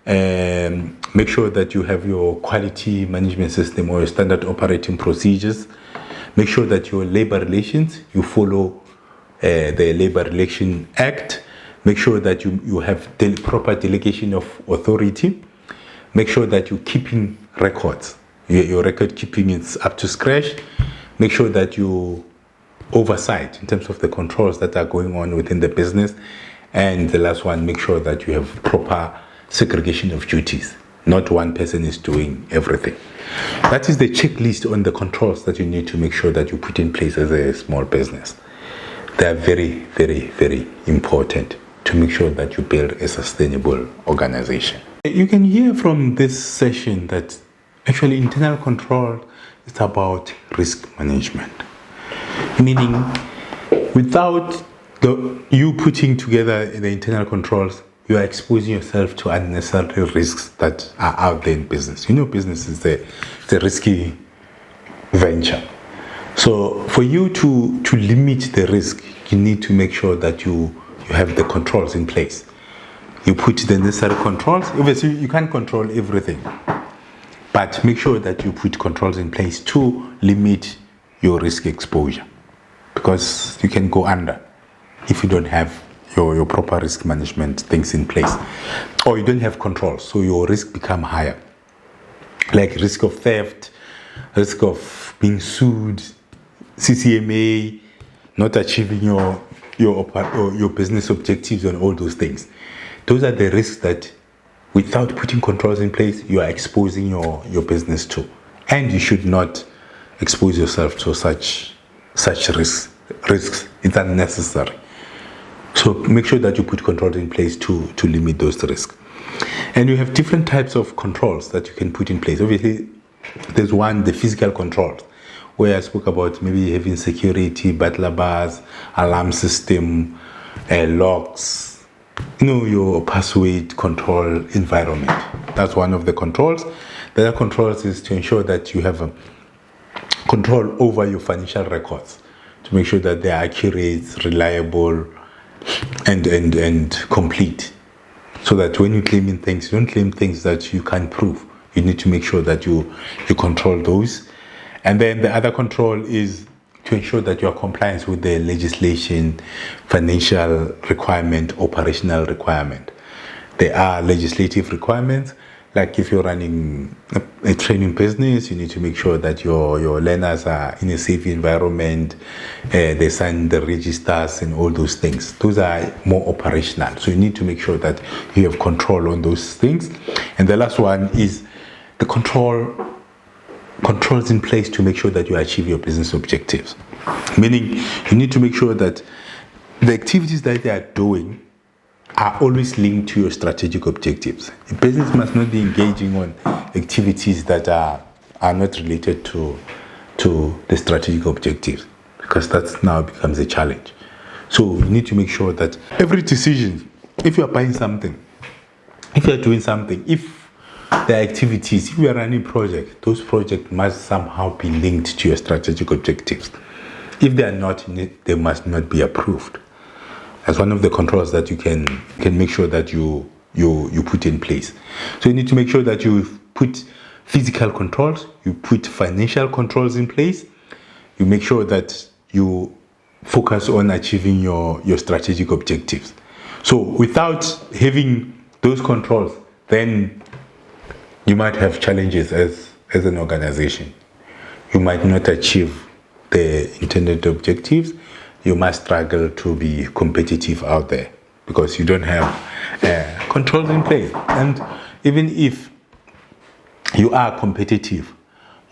Make sure that you have your quality management system or your standard operating procedures. Make sure that your labor relations, you follow the Labor Relation Act. Make sure that you have proper delegation of authority. Make sure that you're keeping records. Your record keeping is up to scratch. Make sure that you oversight in terms of the controls that are going on within the business. And the last one, make sure that you have proper segregation of duties. Not one person is doing everything. That is the checklist on the controls that you need to make sure that you put in place as a small business. They are very, very, very important to make sure that you build a sustainable organization. You can hear from this session that actually internal control is about risk management. Meaning, without you putting together the internal controls, you are exposing yourself to unnecessary risks that are out there in business. Business is a risky venture. So for you to limit the risk, you need to make sure that you have the controls in place. You put the necessary controls. Obviously, you can't control everything, but make sure that you put controls in place to limit your risk exposure, because you can go under if you don't have your proper risk management things in place, or you don't have control, so your risk become higher, like risk of theft, risk of being sued, CCMA, not achieving your business objectives, and all those things. Those are the risks that, without putting controls in place, you are exposing your business to, and you should not expose yourself to such risks. It's unnecessary. So make sure that you put controls in place to limit those risks. And you have different types of controls that you can put in place. Obviously, there's the physical controls, where I spoke about maybe having security, butler bars, alarm system, locks, your password control environment. That's one of the controls. The other controls is to ensure that you have control over your financial records, to make sure that they're accurate, reliable, and complete, so that when you claim in things, you don't claim things that you can't prove. You need to make sure that you control those. And then the other control is to ensure that you are compliant with the legislation, financial requirement, operational requirement. There are legislative requirements, like if you're running a training business, you need to make sure that your learners are in a safe environment, they sign the registers and all those things. Those are more operational. So you need to make sure that you have control on those things. And the last one is the controls in place to make sure that you achieve your business objectives. Meaning, you need to make sure that the activities that they are doing are always linked to your strategic objectives. A business must not be engaging on activities that are not related to the strategic objectives, because that now becomes a challenge. So you need to make sure that every decision, if you are buying something, if you are doing something, if the activities, if you are running projects, those projects must somehow be linked to your strategic objectives. If they are not in it, they must not be approved. That's one of the controls that you can make sure that you put in place. So you need to make sure that you put physical controls, you put financial controls in place, you make sure that you focus on achieving your strategic objectives. So without having those controls, then you might have challenges as an organization. You might not achieve the intended objectives. You might struggle to be competitive out there because you don't have controls in place. And even if you are competitive,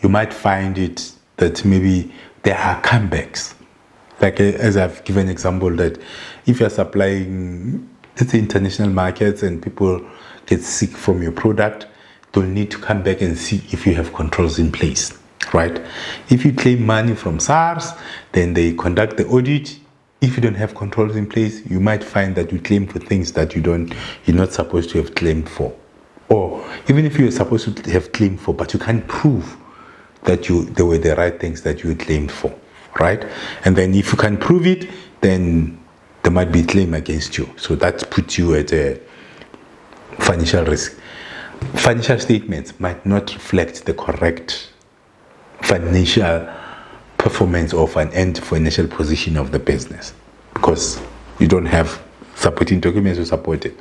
you might find it that maybe there are comebacks. Like as I've given example that if you're supplying to international markets and people get sick from your product, they'll need to come back and see if you have controls in place, right? If you claim money from SARS, then they conduct the audit. If you don't have controls in place, you might find that you claim for things that you're not supposed to have claimed for. Or even if you're supposed to have claimed for, but you can't prove that they were the right things that you claimed for, right? And then if you can't prove it, then there might be a claim against you. So that puts you at a financial risk. Financial statements might not reflect the correct financial performance of an end financial position of the business because you don't have supporting documents to support it.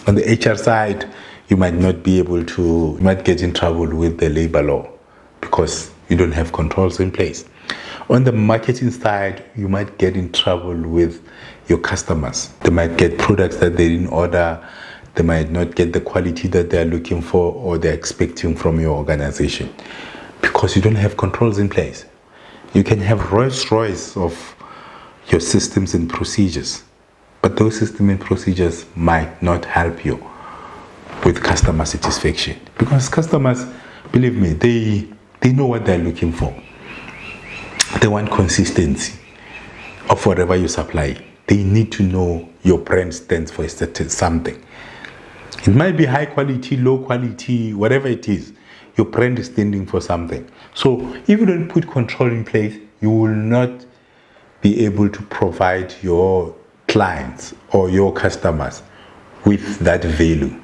On the HR side, you might not be able to, you might get in trouble with the labor law because you don't have controls in place. On the marketing side, you might get in trouble with your customers. They might get products that they didn't order. They might not get the quality that they're looking for or they're expecting from your organization because you don't have controls in place. You can have Rolls Royce of your systems and procedures, but those systems and procedures might not help you with customer satisfaction because customers, believe me, they know what they're looking for. They want consistency of whatever you supply. They need to know your brand stands for something. It might be high quality, low quality, whatever it is. Your brand is standing for something. So if you don't put control in place, you will not be able to provide your clients or your customers with that value.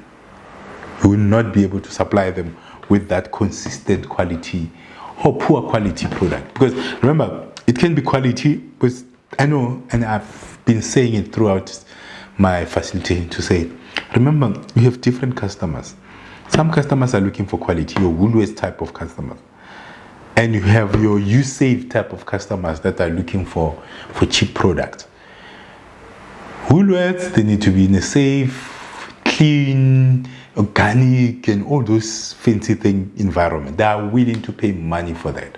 You will not be able to supply them with that consistent quality or poor quality product. Because remember, it can be quality, but I know, and I've been saying it throughout my facilitating to say, remember, you have different customers. Some customers are looking for quality, your Woolworths type of customers. And you have your USave type of customers that are looking for cheap products. Woolworths, they need to be in a safe, clean, organic, and all those fancy thing environment. They are willing to pay money for that.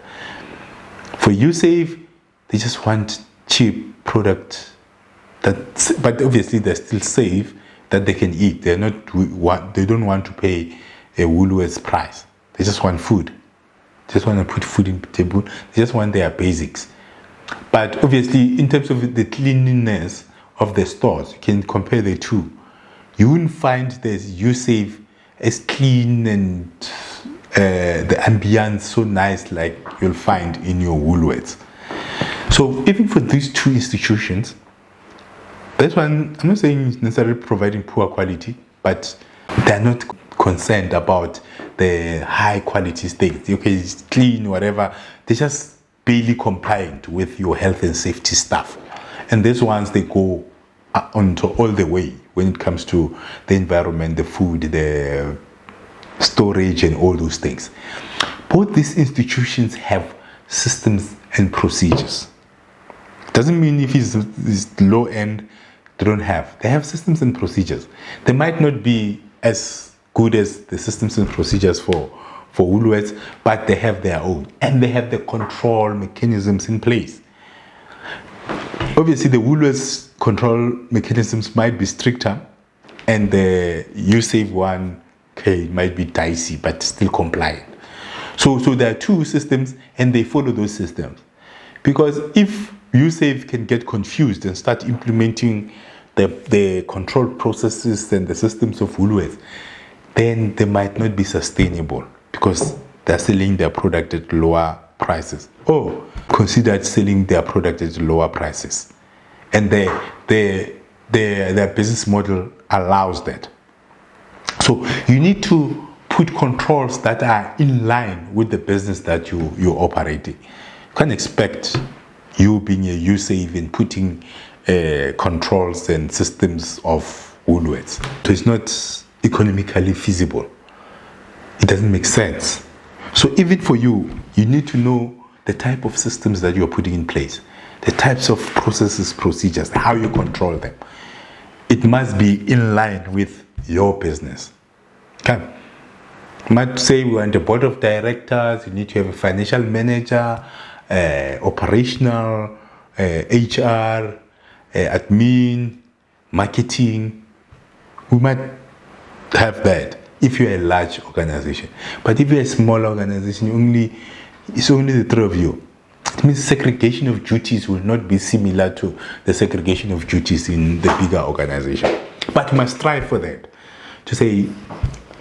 For USave, they just want cheap product but obviously they're still safe that they can eat. They don't want to pay a Woolworths price. They just want food. They just want to put food in the table. They just want their basics. But obviously, in terms of the cleanliness of the stores, you can compare the two. You wouldn't find there's USave as clean and the ambience so nice like you'll find in your Woolworths. So even for these two institutions, this one, I'm not saying necessarily providing poor quality, but they're not concerned about the high quality things. Okay, it's clean, whatever. They're just barely compliant with your health and safety stuff. And these ones, they go onto all the way when it comes to the environment, the food, the storage, and all those things. Both these institutions have systems and procedures. Doesn't mean if it's low end, they don't have. They have systems and procedures. They might not be as good as the systems and procedures for Woolworths, but they have their own. And they have the control mechanisms in place. Obviously, the Woolworths control mechanisms might be stricter, and the USave one might be dicey, but still compliant. So there are two systems, and they follow those systems. Because if USave can get confused and start implementing the control processes and the systems of Woolworths, then they might not be sustainable because they're selling their product at lower prices, or considered selling their product at lower prices. And their business model allows that. So you need to put controls that are in line with the business that you're operating. You can't expect you being a user even putting controls and systems of Woolworths. So it's not economically feasible. It doesn't make sense. So even for you, you need to know the type of systems that you're putting in place, the types of processes, procedures, how you control them. It must be in line with your business. Okay. You might say we want a board of directors, you need to have a financial manager, operational, HR, admin, marketing. We might have that if you're a large organization. But if you're a small organization, it's only the three of you. It means segregation of duties will not be similar to the segregation of duties in the bigger organization. But you must strive for that. To say,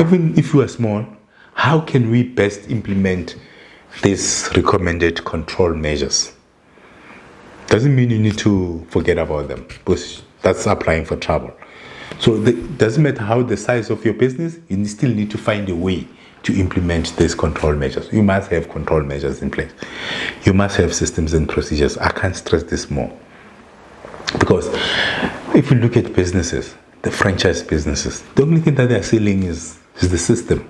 even if you are small, how can we best implement these recommended control measures? Doesn't mean you need to forget about them, because that's applying for trouble. So it doesn't matter how the size of your business, you still need to find a way to implement these control measures. You must have control measures in place. You must have systems and procedures. I can't stress this more. Because if you look at businesses, the franchise businesses, the only thing that they're selling is the system.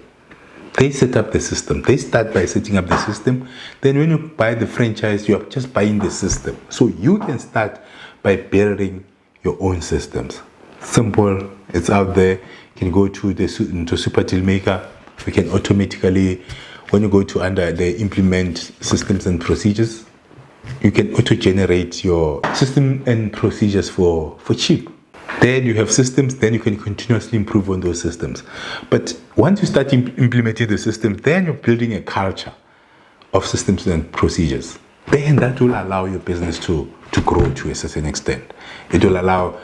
They set up the system. They start by setting up the system. Then when you buy the franchise, you're just buying the system. So you can start by building your own systems. Simple. It's out there. You can go to Super Deal Maker. We can automatically, when you go to under the implement systems and procedures, you can auto-generate your system and procedures for cheap. Then you have systems, then you can continuously improve on those systems. But once you start implementing the system, then you're building a culture of systems and procedures. Then that will allow your business to grow to a certain extent. It will allow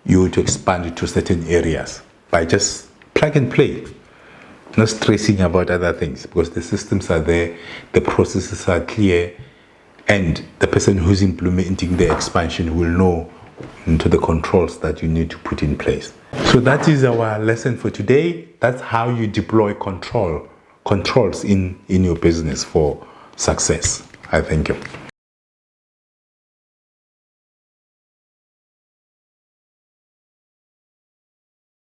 you to expand to certain areas by just plug and play. Not stressing about other things, because the systems are there, the processes are clear, and the person who's implementing the expansion will know into the controls that you need to put in place. So that is our lesson for today. That's how you deploy controls in your business for success. I thank you.